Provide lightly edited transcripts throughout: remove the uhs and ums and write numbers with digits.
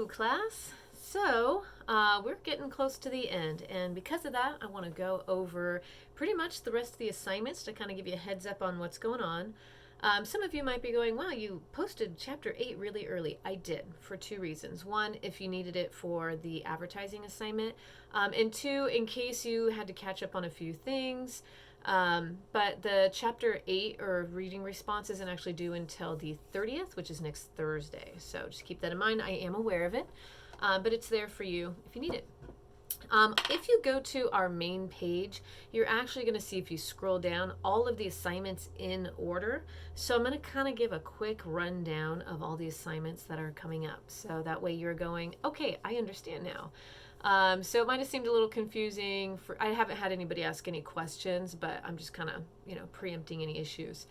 Hello, class. We're getting close to the end, and because of that, I want to go over pretty much the rest of the assignments to kind of give you a heads up on what's going on. Some of you might be going, wow, you posted chapter 8 really early. I did for two reasons. One, if you needed it for the advertising assignment, and two, in case you had to catch up on a few things. But the chapter 8 or reading response isn't actually due until the 30th, which is next Thursday. So just keep that in mind. I am aware of it, but it's there for you if you need it. If you go to our main page, you're actually going to see, if you scroll down, all of the assignments in order. So I'm going to kind of give a quick rundown of all the assignments that are coming up. So that way you're going, okay, I understand now. So it might have seemed a little confusing. I haven't had anybody ask any questions, but I'm just kind of, preempting any issues.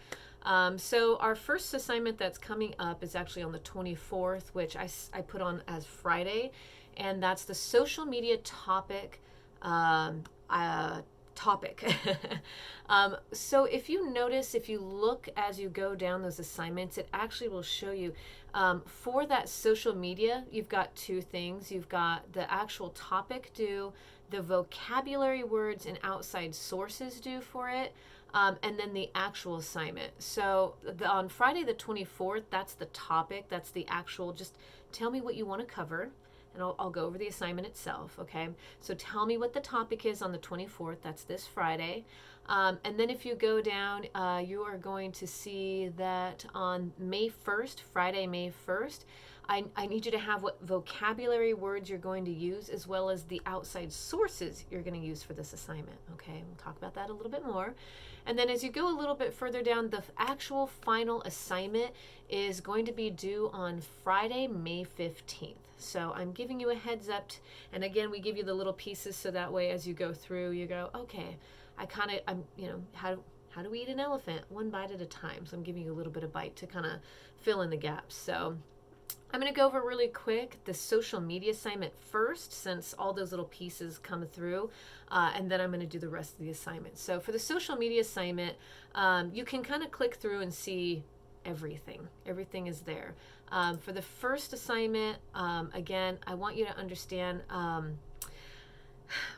So our first assignment that's coming up is actually on the 24th, which I put on as Friday, and that's the social media topic. So if you notice, if you look as you go down those assignments, it actually will show you for that social media, you've got two things. You've got the actual topic due, the vocabulary words and outside sources due for it, and then the actual assignment. So on Friday the 24th, that's the topic. That's the actual, just tell me what you want to cover. And I'll go over the assignment itself, okay? So tell me what the topic is on the 24th. That's this Friday. And then if you go down, you are going to see that on May 1st, Friday, May 1st, I need you to have what vocabulary words you're going to use, as well as the outside sources you're going to use for this assignment, okay? We'll talk about that a little bit more. And then as you go a little bit further down, the actual final assignment is going to be due on Friday, May 15th. So I'm giving you a heads up, and again, we give you the little pieces so that way as you go through, you go, okay, how do we eat an elephant? One bite at a time. So I'm giving you a little bit of bite to kind of fill in the gaps. So I'm going to go over really quick the social media assignment first, since all those little pieces come through, and then I'm going to do the rest of the assignment. So for the social media assignment, you can kind of click through and see everything. Everything is there. For the first assignment, again, I want you to understand,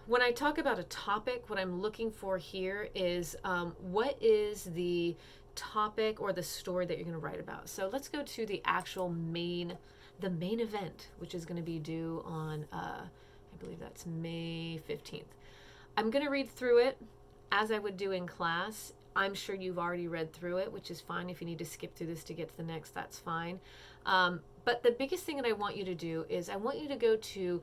when I talk about a topic, what I'm looking for here is what is the topic or the story that you're going to write about. So let's go to the actual main event, which is going to be due on, I believe that's May 15th. I'm going to read through it as I would do in class. I'm sure you've already read through it, which is fine. If you need to skip through this to get to the next, that's fine. But the biggest thing that I want you to do is I want you to go to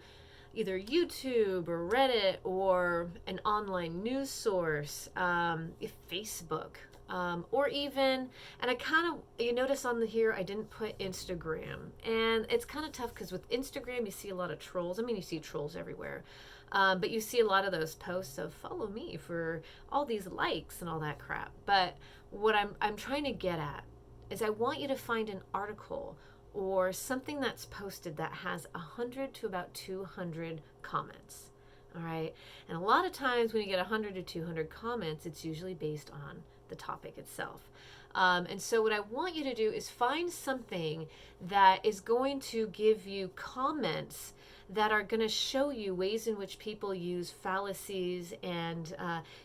either YouTube or Reddit or an online news source, Facebook, or even, and I kind of, you notice on here, I didn't put Instagram. And it's kind of tough because with Instagram, you see a lot of trolls. I mean, you see trolls everywhere. But you see a lot of those posts of follow me for all these likes and all that crap. But what I'm trying to get at is I want you to find an article or something that's posted that has 100 to about 200 comments. All right. And a lot of times when you get 100 to 200 comments, it's usually based on the topic itself. And so what I want you to do is find something that is going to give you comments that are going to show you ways in which people use fallacies and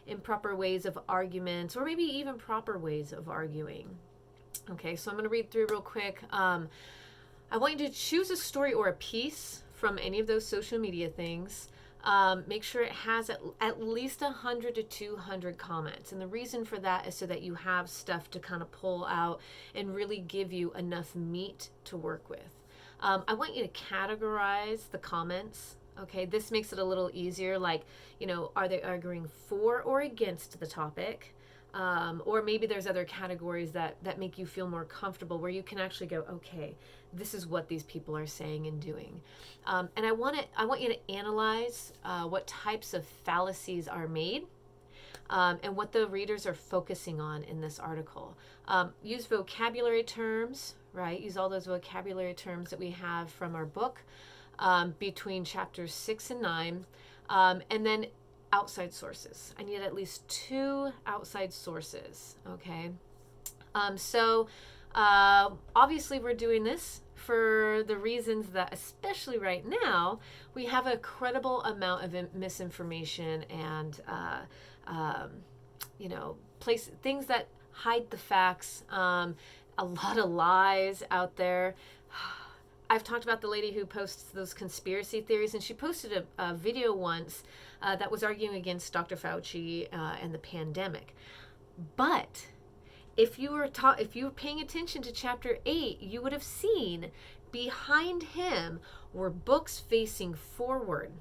improper ways of arguments, or maybe even proper ways of arguing. Okay, so I'm going to read through real quick. I want you to choose a story or a piece from any of those social media things. Make sure it has at least 100 to 200 comments. And the reason for that is so that you have stuff to kind of pull out and really give you enough meat to work with. I want you to categorize the comments. Okay, this makes it a little easier. Like, are they arguing for or against the topic? Or maybe there's other categories that make you feel more comfortable, where you can actually go, okay, this is what these people are saying and doing. And I want you to analyze what types of fallacies are made, and what the readers are focusing on in this article. Use vocabulary terms, right? Use all those vocabulary terms that we have from our book between chapters 6 and 9. And then outside sources. I need at least 2 outside sources, okay? So Obviously, we're doing this for the reasons that, especially right now, we have a credible amount of misinformation and, place things that hide the facts. A lot of lies out there. I've talked about the lady who posts those conspiracy theories, and she posted a video once that was arguing against Dr. Fauci and the pandemic. But if you were paying attention to chapter 8, you would have seen behind him were books facing forward.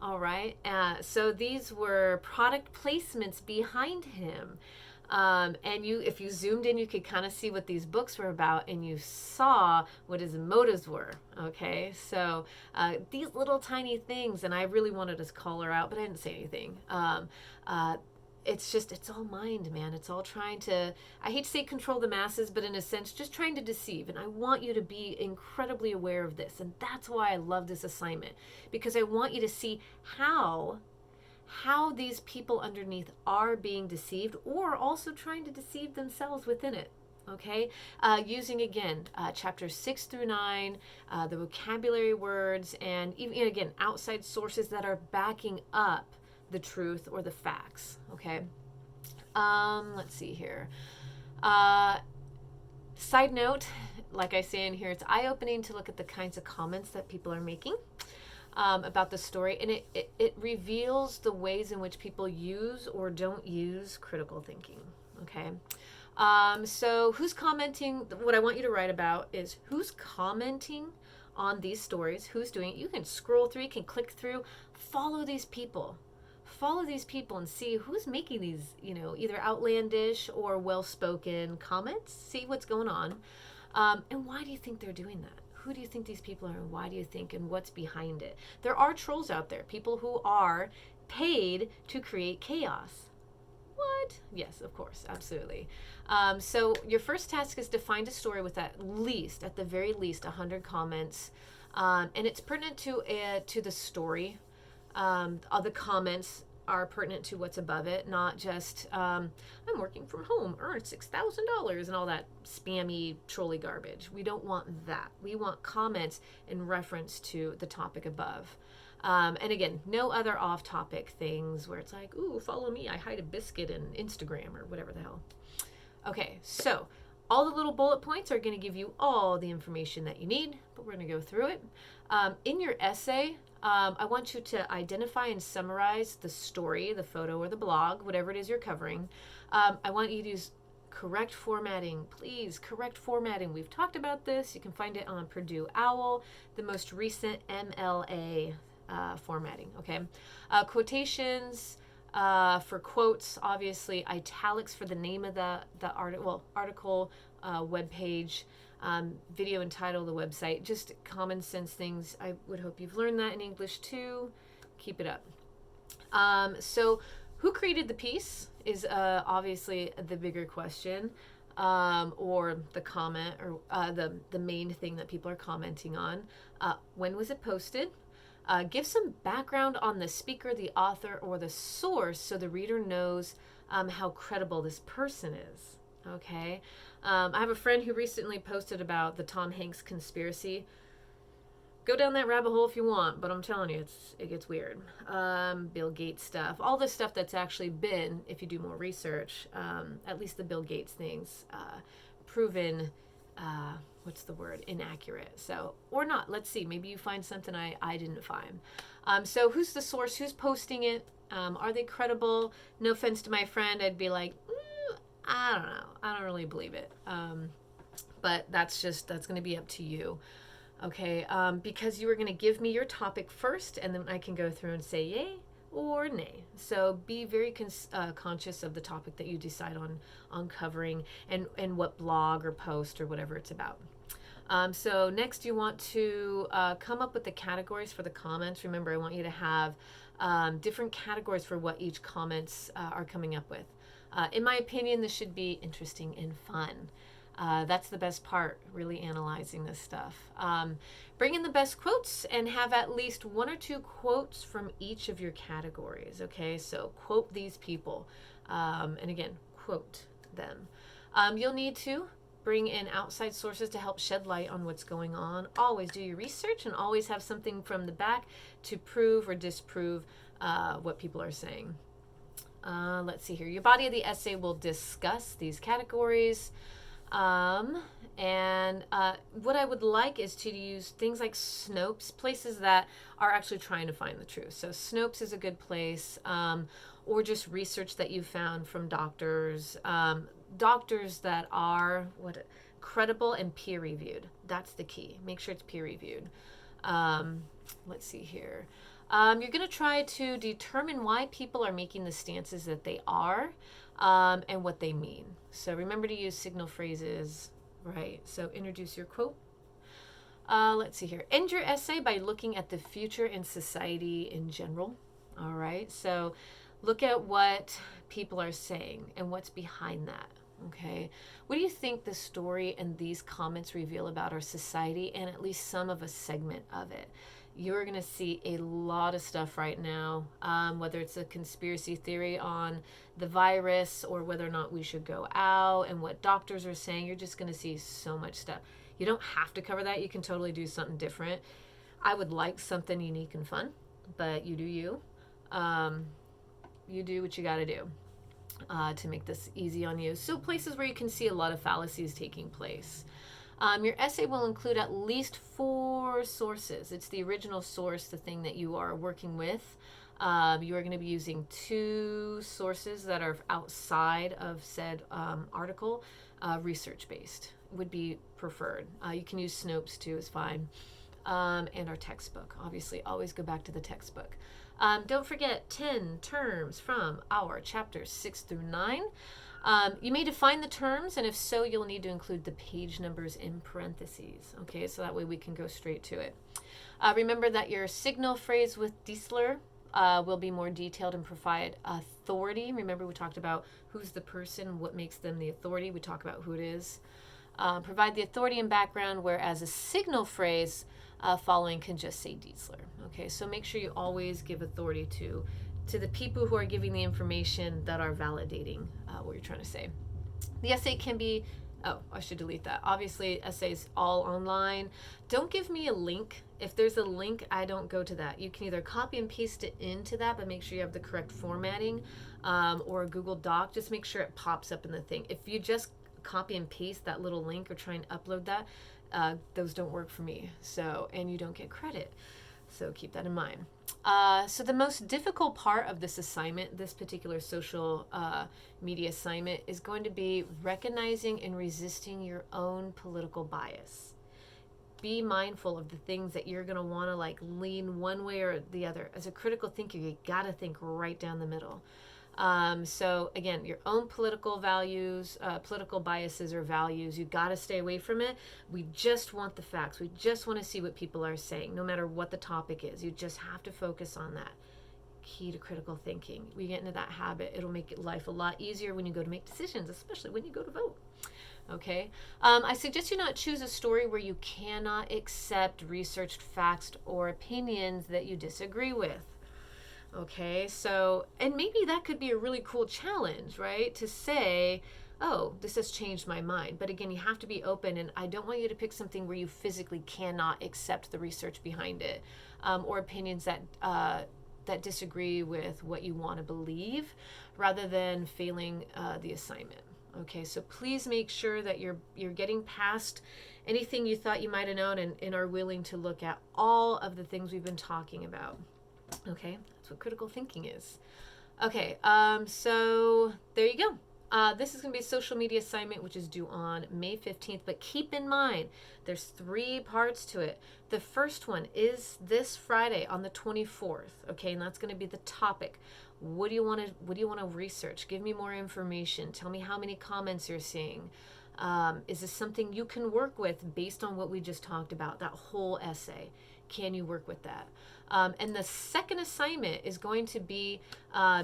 All right. So these were product placements behind him. And if you zoomed in, you could kind of see what these books were about, and you saw what his motives were. Okay, so these little tiny things, and I really wanted to call her out, but I didn't say anything. It's all mind, man. It's all trying to, I hate to say control the masses, but in a sense, just trying to deceive. And I want you to be incredibly aware of this. And that's why I love this assignment, because I want you to see how these people underneath are being deceived, or also trying to deceive themselves within it. Okay, using again chapters 6 through 9, the vocabulary words, and even again outside sources that are backing up the truth or the facts. Okay, let's see here. Side note, like I say in here, it's eye-opening to look at the kinds of comments that people are making about the story, and it reveals the ways in which people use or don't use critical thinking. Okay, so who's commenting? What I want you to write about is who's commenting on these stories, who's doing it. You can scroll through, you can click through, follow these people and see who's making these, either outlandish or well-spoken comments. See what's going on, and why do you think they're doing that? Who do you think these people are, and why do you think, and what's behind it? There are trolls out there, people who are paid to create chaos. What? Yes, of course, absolutely. So your first task is to find a story with at the very least, 100 comments, and it's pertinent to the story. All the comments are pertinent to what's above it, not just I'm working from home, earned $6,000 and all that spammy trolley garbage. We don't want that. We want comments in reference to the topic above. And again, no other off-topic things where it's like, ooh, follow me, I hide a biscuit in Instagram or whatever the hell. Okay, so all the little bullet points are going to give you all the information that you need, but we're going to go through it. In your essay, I want you to identify and summarize the story, the photo, or the blog, whatever it is you're covering. I want you to use correct formatting. Please, correct formatting. We've talked about this. You can find it on Purdue OWL, the most recent MLA formatting. Okay, quotations for quotes, obviously italics for the name of the article, web page. Video and title of the website, just common sense things. I would hope you've learned that in English too. Keep it up. So who created the piece is obviously the bigger question, or the comment, or the main thing that people are commenting on. When was it posted? Give some background on the speaker, the author, or the source so the reader knows how credible this person is. Okay. I have a friend who recently posted about the Tom Hanks conspiracy. Go down that rabbit hole if you want, but I'm telling you, it gets weird. Bill Gates stuff, all this stuff that's actually been, if you do more research, at least the Bill Gates things, proven, inaccurate. So, or not. Let's see. Maybe you find something I didn't find. So who's the source? Who's posting it? Are they credible? No offense to my friend, I'd be like, I don't know. I don't really believe it. But that's going to be up to you. Okay. Because you were going to give me your topic first, and then I can go through and say yay or nay. So be very conscious of the topic that you decide on covering, and what blog or post or whatever it's about. So next you want to come up with the categories for the comments. Remember, I want you to have different categories for what each comments are coming up with. In my opinion, this should be interesting and fun. That's the best part, really analyzing this stuff. Bring in the best quotes and have at least 1 or 2 quotes from each of your categories. Okay, so quote these people. And again, quote them. You'll need to bring in outside sources to help shed light on what's going on. Always do your research and always have something from the back to prove or disprove what people are saying. Let's see here. Your body of the essay will discuss these categories. And what I would like is to use things like Snopes, places that are actually trying to find the truth. So Snopes is a good place, or just research that you found from doctors, doctors that are credible and peer reviewed. That's the key. Make sure it's peer reviewed. Let's see here. You're going to try to determine why people are making the stances that they are, and what they mean. So remember to use signal phrases, right? So introduce your quote. Let's see here. End your essay by looking at the future and society in general. All right. So look at what people are saying and what's behind that. Okay. What do you think the story and these comments reveal about our society and at least some of a segment of it? You're going to see a lot of stuff right now, whether it's a conspiracy theory on the virus or whether or not we should go out and what doctors are saying. You're just going to see so much stuff. You don't have to cover that. You can totally do something different. I would like something unique and fun, but you do you. You do what you got to do to make this easy on you. So places where you can see a lot of fallacies taking place. Your essay will include at least 4 sources. It's the original source, the thing that you are working with. You are going to be using 2 sources that are outside of said article. Research-based would be preferred. You can use Snopes too, is fine. And our textbook. Obviously, always go back to the textbook. Don't forget 10 terms from our chapters 6 through 9. You may define the terms, and if so, you'll need to include the page numbers in parentheses. Okay, so that way we can go straight to it. Remember that your signal phrase with Diesler will be more detailed and provide authority. Remember, we talked about who's the person, what makes them the authority. We talk about who it is. Provide the authority and background, whereas a signal phrase following can just say Diesler. Okay, so make sure you always give authority to the people who are giving the information that are validating what you're trying to say. The essay can be, I should delete that. Obviously, essays all online. Don't give me a link. If there's a link, I don't go to that. You can either copy and paste it into that, but make sure you have the correct formatting, or a Google Doc. Just make sure it pops up in the thing. If you just copy and paste that little link or try and upload that, those don't work for me. So, and you don't get credit. So keep that in mind. So the most difficult part of this assignment, this particular social media assignment, is going to be recognizing and resisting your own political bias. Be mindful of the things that you're going to want to lean one way or the other. As a critical thinker, you got to think right down the middle. So again, your own political values, political biases or values, you got to stay away from it. We just want the facts. We just want to see what people are saying, no matter what the topic is. You just have to focus on that. Key to critical thinking. We get into that habit. It'll make life a lot easier when you go to make decisions, especially when you go to vote. Okay. I suggest you not choose a story where you cannot accept researched facts or opinions that you disagree with. Okay, so, and maybe that could be a really cool challenge, right? To say, oh, this has changed my mind. But again, you have to be open, and I don't want you to pick something where you physically cannot accept the research behind it, or opinions that that disagree with what you want to believe, rather than failing the assignment. Okay, so please make sure that you're getting past anything you thought you might have known and are willing to look at all of the things we've been talking about. Okay, that's what critical thinking is. Okay, so there you go. This is going to be a social media assignment, which is due on May 15th. But keep in mind, there's 3 parts to it. The first one is this Friday on the 24th. Okay, and that's going to be the topic. What do you want to research? Give me more information. Tell me how many comments you're seeing. Is this something you can work with based on what we just talked about? That whole essay. Can you work with that? And the second assignment is going to be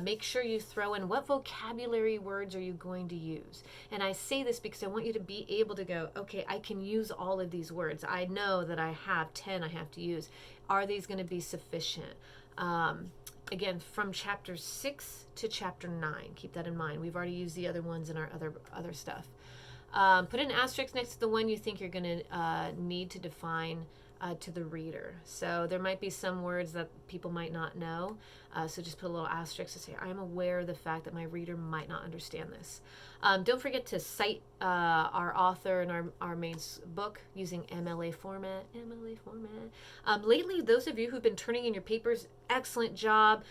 make sure you throw in what vocabulary words are you going to use. And I say this because I want you to be able to go, okay, I can use all of these words. I know that I have 10 I have to use. Are these going to be sufficient? Again, from chapter 6 to chapter 9. Keep that in mind. We've already used the other ones in our other stuff. Put an asterisk next to the one you think you're going to need to define to the reader. So there might be some words that people might not know. So just put a little asterisk to say, I am aware of the fact that my reader might not understand this. Don't forget to cite our author and our main book using MLA format. Lately, those of you who've been turning in your papers, excellent job.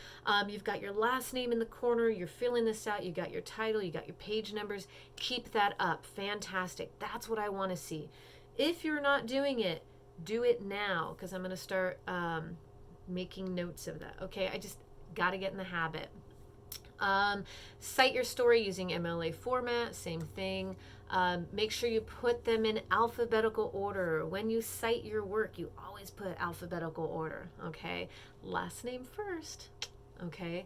You've got your last name in the corner. You're filling this out. You got your title. You got your page numbers. Keep that up. Fantastic. That's what I want to see. If you're not doing it, do it now, because I'm going to start making notes of that. Okay, I just got to get in the habit. Cite your story using MLA format, same thing. Make sure you put them in alphabetical order. When you cite your work, you always put alphabetical order, okay? Last name first, okay?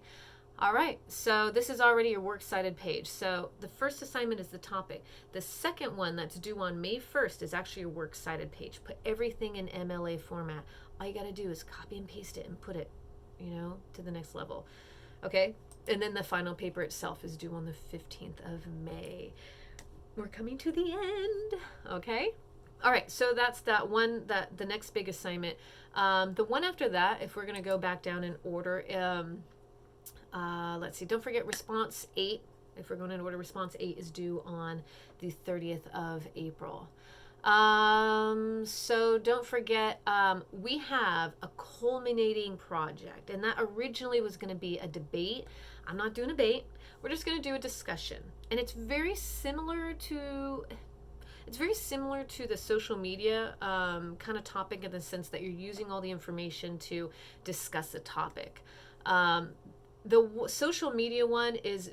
All right, so this is already your works cited page. So the first assignment is the topic. The second one that's due on May 1st is actually your works cited page. Put everything in MLA format. All you got to do is copy and paste it and put it, to the next level. Okay, and then the final paper itself is due on the 15th of May. We're coming to the end, okay? All right, so that's that one, the next big assignment. The one after that, if we're going to go back down in order, let's see, don't forget response 8. If we're going in order, response 8 is due on the 30th of April. So don't forget, we have a culminating project, and that originally was going to be a debate. I'm not doing a debate. We're just going to do a discussion, and it's very similar to the social media kind of topic, in the sense that you're using all the information to discuss a topic. The social media one is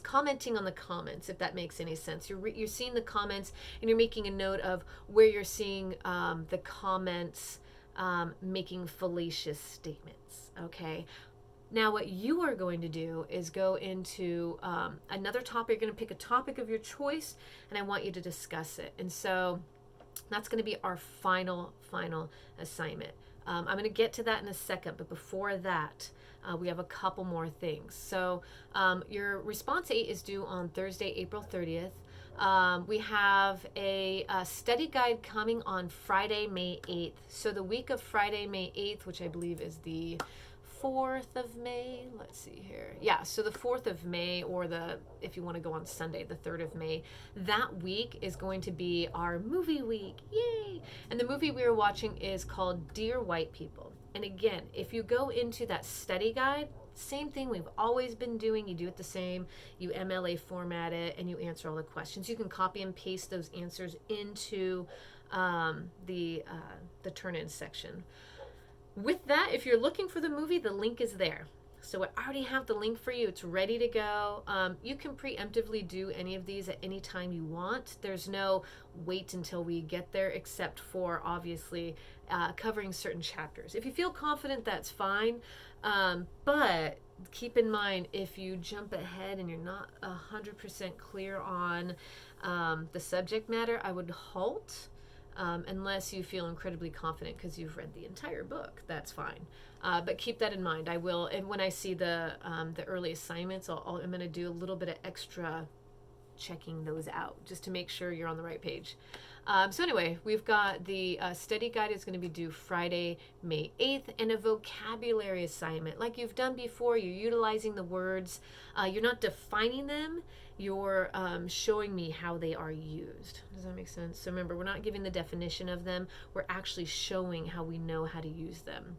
commenting on the comments, if that makes any sense. You're seeing the comments, and you're making a note of where you're seeing the comments making fallacious statements, okay? Now what you are going to do is go into another topic. You're going to pick a topic of your choice, and I want you to discuss it. And so that's going to be our final assignment. I'm going to get to that in a second, but before that, we have a couple more things. So your response 8 is due on Thursday, April 30th. We have a study guide coming on Friday, May 8th. So the week of Friday, May 8th, which I believe is the 4th of May. Let's see here. Yeah, so the 4th of May, or if you want to go on Sunday, the 3rd of May, that week is going to be our movie week. Yay! And the movie we are watching is called Dear White People. And again, if you go into that study guide, same thing we've always been doing. You do it the same. You MLA format it, and you answer all the questions. You can copy and paste those answers into the turn-in section. With that, if you're looking for the movie, the link is there. So I already have the link for you. It's ready to go. You can preemptively do any of these at any time you want. There's no wait until we get there, except for obviously covering certain chapters. If you feel confident, that's fine. But keep in mind, if you jump ahead and you're not 100% clear on the subject matter, I would halt. Unless you feel incredibly confident because you've read the entire book, that's fine. But keep that in mind. I will, and when I see the early assignments, I'm going to do a little bit of extra checking those out just to make sure you're on the right page. So anyway, we've got the study guide is going to be due Friday, May 8th, and a vocabulary assignment. Like you've done before, you're utilizing the words. You're not defining them. You're showing me how they are used. Does that make sense? So remember, we're not giving the definition of them. We're actually showing how we know how to use them.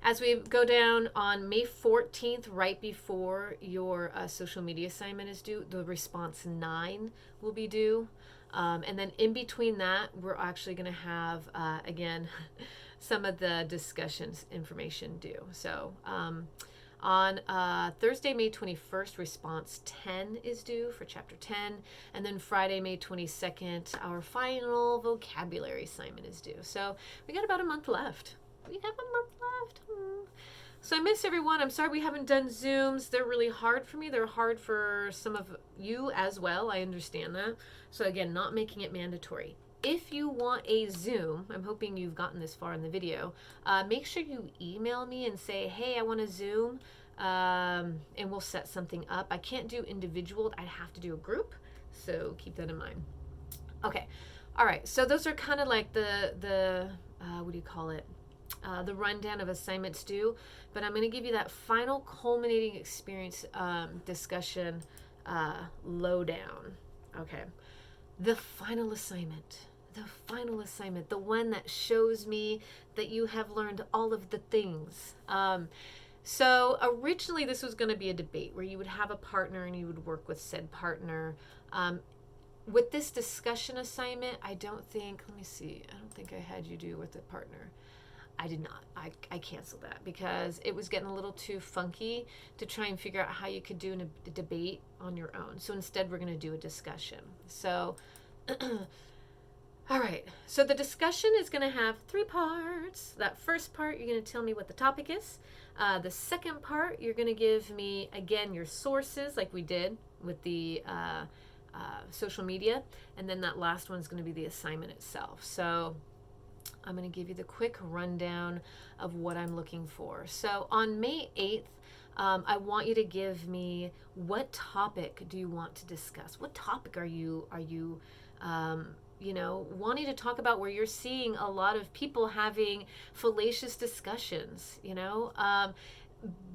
As we go down on May 14th, right before your social media assignment is due, the response 9 will be due. And then in between that, we're actually going to have, again, some of the discussions information due. So on Thursday, May 21st, response 10 is due for chapter 10. And then Friday, May 22nd, our final vocabulary assignment is due. So we got about a month left. We have a month left. So I miss everyone. I'm sorry we haven't done Zooms. They're really hard for me. They're hard for some of you as well. I understand that. So again, not making it mandatory. If you want a Zoom, I'm hoping you've gotten this far in the video, make sure you email me and say, hey, I want a Zoom, and we'll set something up. I can't do individual. I have to do a group. So keep that in mind. Okay. All right. So those are kind of like the what do you call it? The rundown of assignments due, but I'm going to give you that final culminating experience discussion lowdown. Okay. The final assignment. The final assignment. The one that shows me that you have learned all of the things. So originally, this was going to be a debate where you would have a partner and you would work with said partner. With this discussion assignment, I don't think, let me see, I don't think I had you do with a partner. I did not. I canceled that because it was getting a little too funky to try and figure out how you could do a debate on your own. So instead, we're going to do a discussion. So, all right. So the discussion is going to have 3 parts. That first part, you're going to tell me what the topic is. The second part, you're going to give me, again, your sources like we did with the social media. And then that last one is going to be the assignment itself. So I'm going to give you the quick rundown of what I'm looking for. So on May 8th, I want you to give me what topic do you want to discuss? What topic are you wanting to talk about where you're seeing a lot of people having fallacious discussions,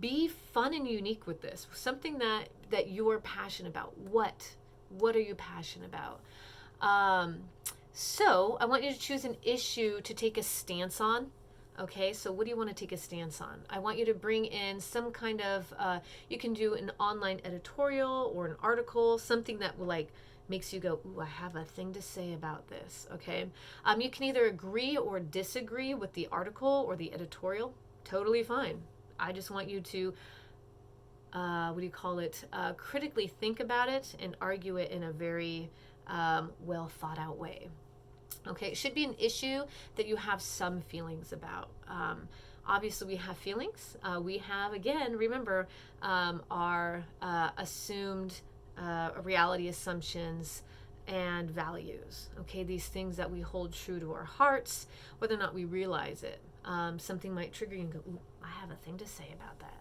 be fun and unique with this. Something that you're passionate about. What are you passionate about? So I want you to choose an issue to take a stance on. Okay, so what do you want to take a stance on? I want you to bring in some kind of, you can do an online editorial or an article, something that will makes you go, ooh, I have a thing to say about this. Okay, you can either agree or disagree with the article or the editorial. Totally fine. I just want you to, critically think about it and argue it in a very well thought out way. Okay, it should be an issue that you have some feelings about. Obviously, we have feelings. We have, again, remember, our assumed reality assumptions and values. Okay, these things that we hold true to our hearts, whether or not we realize it. Something might trigger you and go, ooh, I have a thing to say about that.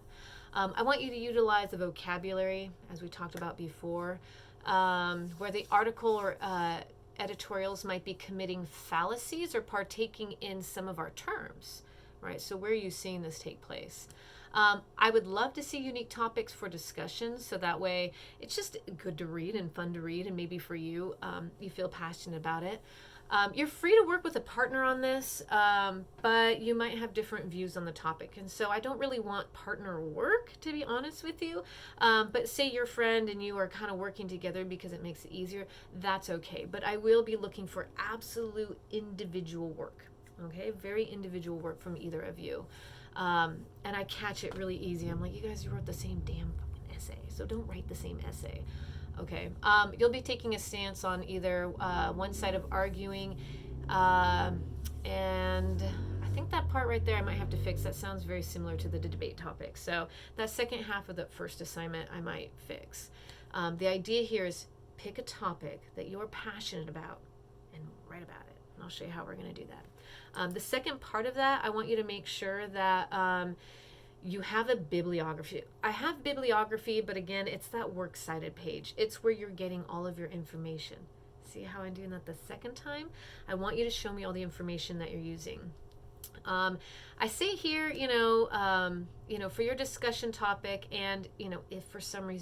I want you to utilize the vocabulary, as we talked about before, where the article or editorials might be committing fallacies or partaking in some of our terms, right? So where are you seeing this take place? I would love to see unique topics for discussion, so that way it's just good to read and fun to read, and maybe for you, you feel passionate about it. You're free to work with a partner on this, but you might have different views on the topic. And so I don't really want partner work, to be honest with you. But say your friend and you are kind of working together because it makes it easier, that's okay. But I will be looking for absolute individual work, okay? Very individual work from either of you. And I catch it really easy. I'm like, you guys wrote the same damn fucking essay, so don't write the same essay. Okay, you'll be taking a stance on either one side of arguing, and I think that part right there I might have to fix. That sounds very similar to the debate topic. So that second half of the first assignment I might fix. The idea here is pick a topic that you're passionate about and write about it. And I'll show you how we're going to do that. The second part of that, I want you to make sure that you have a bibliography. I have bibliography, but again, it's that works cited page. It's where you're getting all of your information. See how I'm doing that the second time? I want you to show me all the information that you're using. I say here, for your discussion topic, and if for some reason